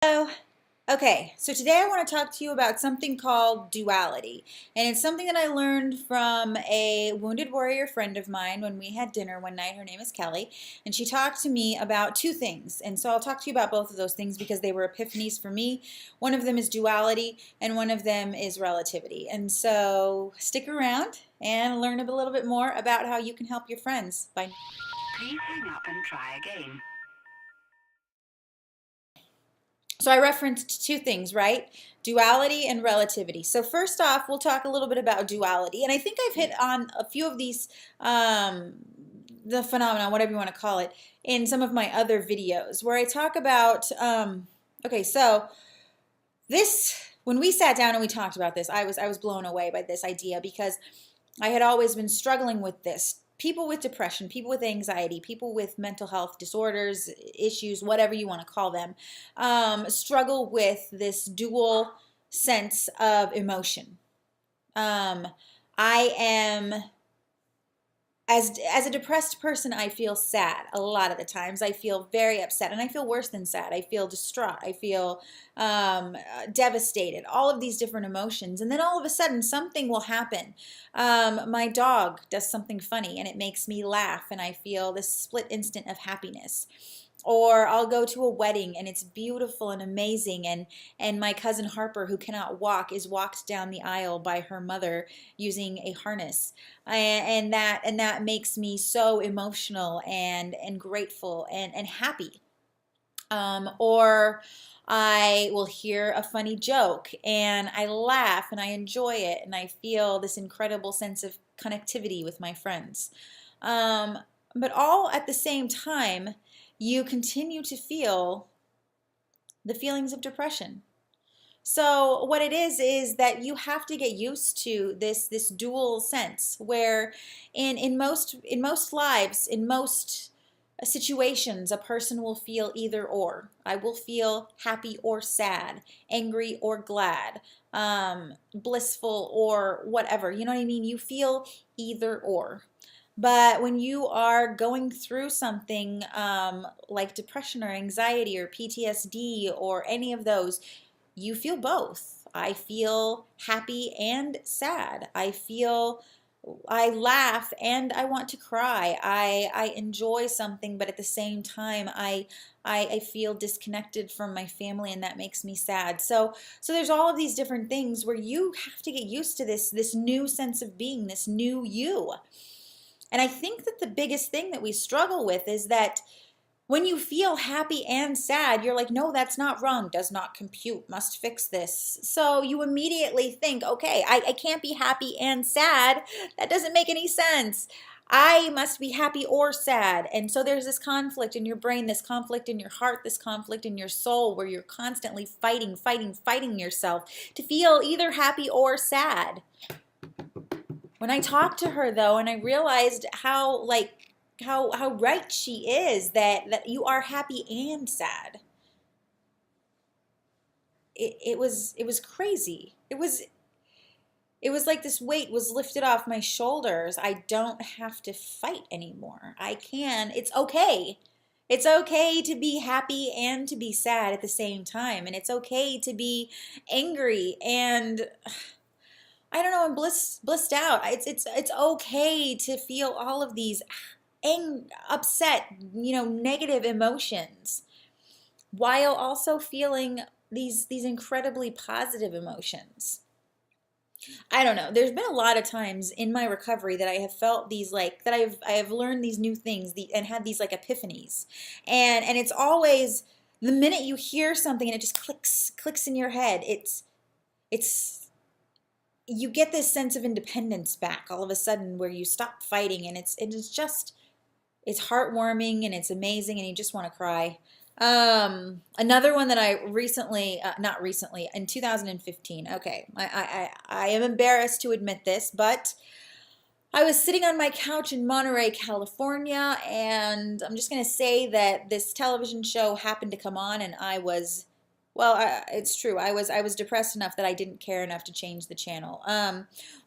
Hello. Okay, so today I want to talk to you about something called duality. And it's something that I learned from a wounded warrior friend of mine when we had dinner one night. Her name is Kelly. And she talked to me about two things. And so I'll talk to you about both of those things because they were epiphanies for me. One of them is duality, and one of them is relativity. And so stick around and learn a little bit more about how you can help your friends by. Please hang up and try again. So I referenced two things, right? Duality and relativity. So first off, we'll talk a little bit about duality. And I think I've hit on a few of these, the phenomena, whatever you want to call it, in some of my other videos where I talk about, okay, so when we sat down and we talked about this, I was blown away by this idea because I had always been struggling with this. People with depression, people with anxiety, people with mental health disorders, issues, whatever you want to call them, struggle with this dual sense of emotion. I am as a depressed person, I feel sad a lot of the times. I feel very upset, and I feel worse than sad. I feel distraught. I feel devastated. All of these different emotions, and then all of a sudden, something will happen. My dog does something funny, and it makes me laugh, and I feel this split instant of happiness. Or I'll go to a wedding and it's beautiful and amazing, and my cousin Harper, who cannot walk, is walked down the aisle by her mother using a harness, and that makes me so emotional and grateful and happy. Or I will hear a funny joke and I laugh and I enjoy it and I feel this incredible sense of connectivity with my friends. Um, but all at the same time, you continue to feel the feelings of depression. So what it is that you have to get used to this dual sense where in most lives, in most situations, a person will feel either or. I will feel happy or sad, angry or glad, blissful or whatever. You know what I mean? You feel either or. But when you are going through something like depression or anxiety or PTSD or any of those, you feel both. I feel happy and sad. I laugh and I want to cry. I enjoy something, but at the same time, I feel disconnected from my family, and that makes me sad. So there's all of these different things where you have to get used to this new sense of being, this new you. And I think that the biggest thing that we struggle with is that when you feel happy and sad, you're like, no, that's not wrong, does not compute, must fix this. So you immediately think, okay, I can't be happy and sad. That doesn't make any sense. I must be happy or sad. And so there's this conflict in your brain, this conflict in your heart, this conflict in your soul where you're constantly fighting yourself to feel either happy or sad. When I talked to her though, and I realized how right she is that you are happy and sad. It was crazy. It was like this weight was lifted off my shoulders. I don't have to fight anymore. I can. It's okay. It's okay to be happy and to be sad at the same time, and it's okay to be angry and I don't know, I'm blissed out. It's okay to feel all of these upset, negative emotions while also feeling these incredibly positive emotions. I don't know. There's been a lot of times in my recovery that I have felt these like that I have learned these new things and had these like epiphanies. And it's always the minute you hear something and it just clicks in your head, it's you get this sense of independence back all of a sudden where you stop fighting, and it's heartwarming and it's amazing and you just want to cry. Another one that I recently, not recently, in 2015. Okay, I am embarrassed to admit this, but I was sitting on my couch in Monterey, California, and I'm just gonna say that this television show happened to come on, and it's true. I was depressed enough that I didn't care enough to change the channel.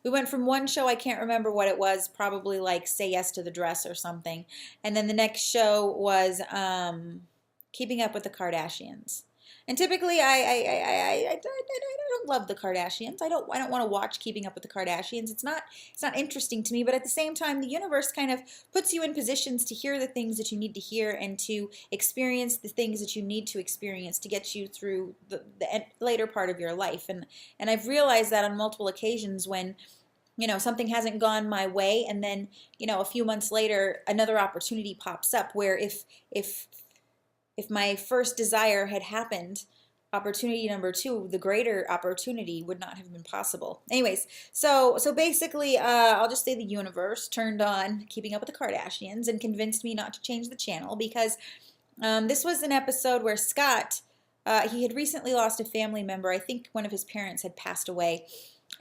We went from one show, I can't remember what it was, probably like Say Yes to the Dress or something, and then the next show was Keeping Up with the Kardashians. And typically, I don't love the Kardashians. I don't want to watch Keeping Up with the Kardashians. It's not interesting to me. But at the same time, the universe kind of puts you in positions to hear the things that you need to hear and to experience the things that you need to experience to get you through the later part of your life. And I've realized that on multiple occasions when something hasn't gone my way, and then a few months later another opportunity pops up where if my first desire had happened, opportunity number two, the greater opportunity, would not have been possible. Anyways, so basically, I'll just say the universe turned on Keeping Up with the Kardashians and convinced me not to change the channel because this was an episode where Scott, he had recently lost a family member. I think one of his parents had passed away.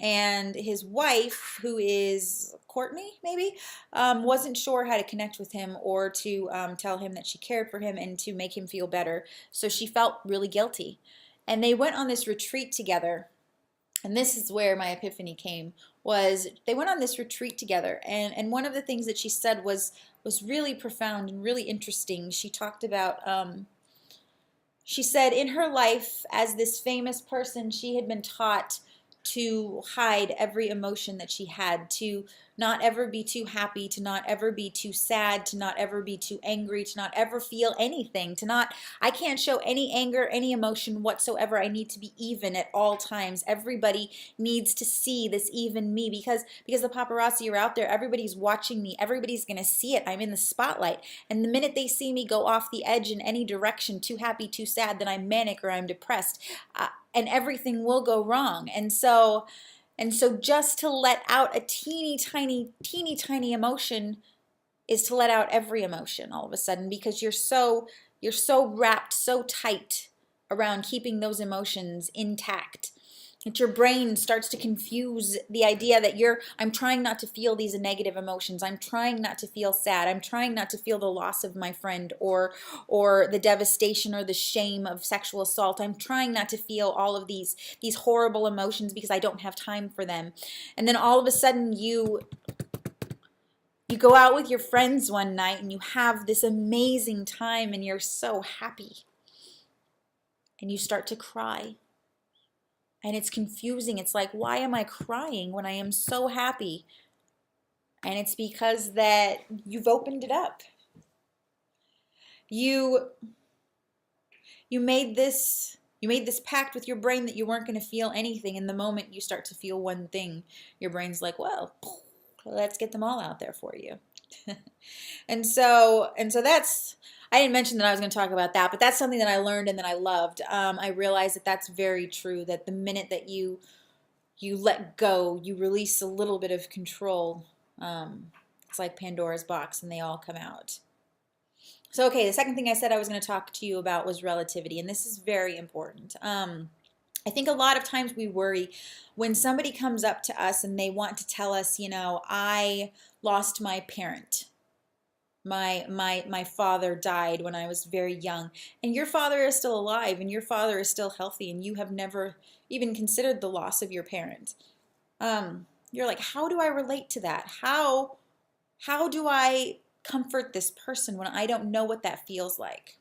And his wife, who is Kourtney, maybe, wasn't sure how to connect with him or to tell him that she cared for him and to make him feel better. So she felt really guilty. And they went on this retreat together. And this is where my epiphany came, was they went on this retreat together. And one of the things that she said was really profound and really interesting. She talked about, she said in her life as this famous person, she had been taught to hide every emotion that she had, to not ever be too happy, to not ever be too sad, to not ever be too angry, to not ever feel anything, I can't show any anger, any emotion whatsoever. I need to be even at all times. Everybody needs to see this even me because the paparazzi are out there. Everybody's watching me. Everybody's going to see it. I'm in the spotlight. And the minute they see me go off the edge in any direction, too happy, too sad, then I'm manic or I'm depressed. And everything will go wrong. And so just to let out a teeny tiny emotion is to let out every emotion all of a sudden, because you're so wrapped so tight around keeping those emotions intact that your brain starts to confuse the idea that I'm trying not to feel these negative emotions. I'm trying not to feel sad. I'm trying not to feel the loss of my friend or the devastation or the shame of sexual assault. I'm trying not to feel all of these horrible emotions because I don't have time for them. And then all of a sudden you go out with your friends one night and you have this amazing time and you're so happy. And you start to cry. And it's confusing. It's like, why am I crying when I am so happy? And it's because that you've opened it up. You made this pact with your brain that you weren't going to feel anything. And the moment you start to feel one thing, your brain's like, well, let's get them all out there for you. and so that's, I didn't mention that I was going to talk about that, but that's something that I learned and that I loved. I realized that that's very true, that the minute that you let go, you release a little bit of control. It's like Pandora's box and they all come out. So, okay, the second thing I said I was going to talk to you about was relativity, and this is very important. I think a lot of times we worry when somebody comes up to us and they want to tell us, I lost my parent. My father died when I was very young, and your father is still alive and your father is still healthy, and you have never even considered the loss of your parent. You're like, how do I relate to that? How do I comfort this person when I don't know what that feels like?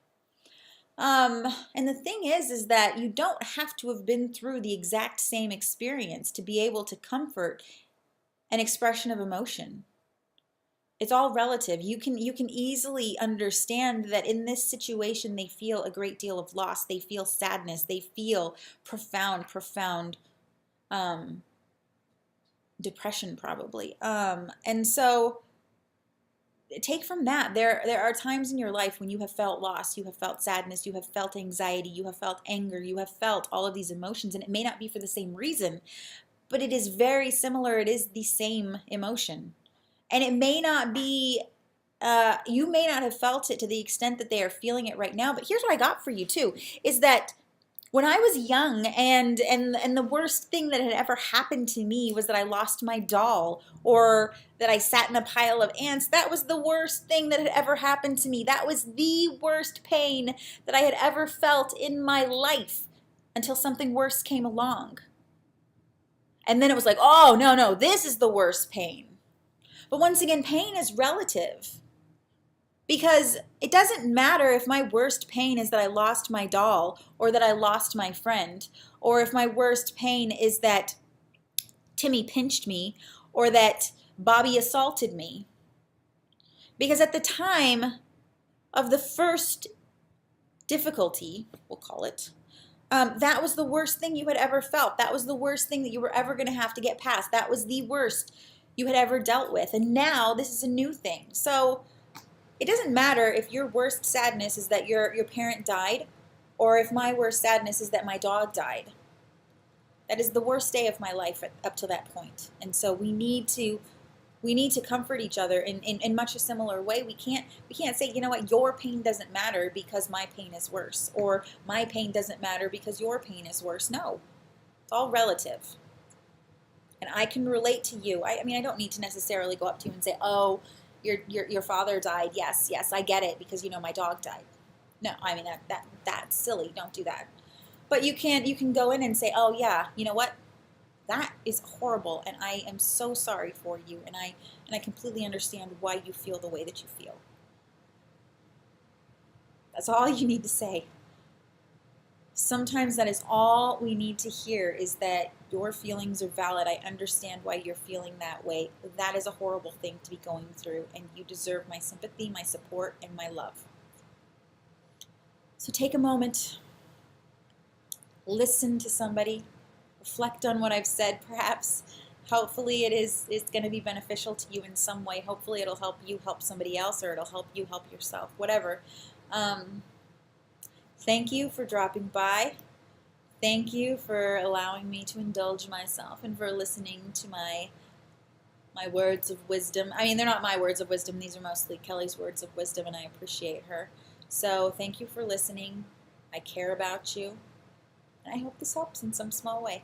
And the thing is that you don't have to have been through the exact same experience to be able to comfort an expression of emotion. It's all relative. You can easily understand that in this situation they feel a great deal of loss. They feel sadness. They feel profound depression probably. And so take from that. There are times in your life when you have felt loss, you have felt sadness, you have felt anxiety, you have felt anger, you have felt all of these emotions, and it may not be for the same reason, but it is very similar. It is the same emotion. And it may not be, you may not have felt it to the extent that they are feeling it right now, but here's what I got for you too, is that when I was young and the worst thing that had ever happened to me was that I lost my doll or that I sat in a pile of ants, that was the worst thing that had ever happened to me. That was the worst pain that I had ever felt in my life until something worse came along. And then it was like, oh, no, this is the worst pain. But once again, pain is relative. Because it doesn't matter if my worst pain is that I lost my doll, or that I lost my friend, or if my worst pain is that Timmy pinched me, or that Bobby assaulted me. Because at the time of the first difficulty, we'll call it, that was the worst thing you had ever felt. That was the worst thing that you were ever going to have to get past. That was the worst you had ever dealt with. And now this is a new thing. So it doesn't matter if your worst sadness is that your parent died, or if my worst sadness is that my dog died. That is the worst day of my life up to that point. And so we need to comfort each other in much a similar way. We can't say, you know what, your pain doesn't matter because my pain is worse, or my pain doesn't matter because your pain is worse. No, it's all relative. And I can relate to you. I mean, I don't need to necessarily go up to you and say, oh, your father died. Yes, I get it because, you know, my dog died. No, I mean, that's silly. Don't do that. But you can go in and say, oh yeah, you know what? That is horrible, and I am so sorry for you, and I completely understand why you feel the way that you feel. That's all you need to say. Sometimes that is all we need to hear, is that your feelings are valid. I understand why you're feeling that way. That is a horrible thing to be going through, and you deserve my sympathy, my support, and my love. So take a moment, listen to somebody, reflect on what I've said. Perhaps, hopefully it's going to be beneficial to you in some way. Hopefully it'll help you help somebody else, or it'll help you help yourself, whatever. Thank you for dropping by. Thank you for allowing me to indulge myself, and for listening to my words of wisdom. I mean, they're not my words of wisdom. These are mostly Kelly's words of wisdom, and I appreciate her. So thank you for listening. I care about you, and I hope this helps in some small way.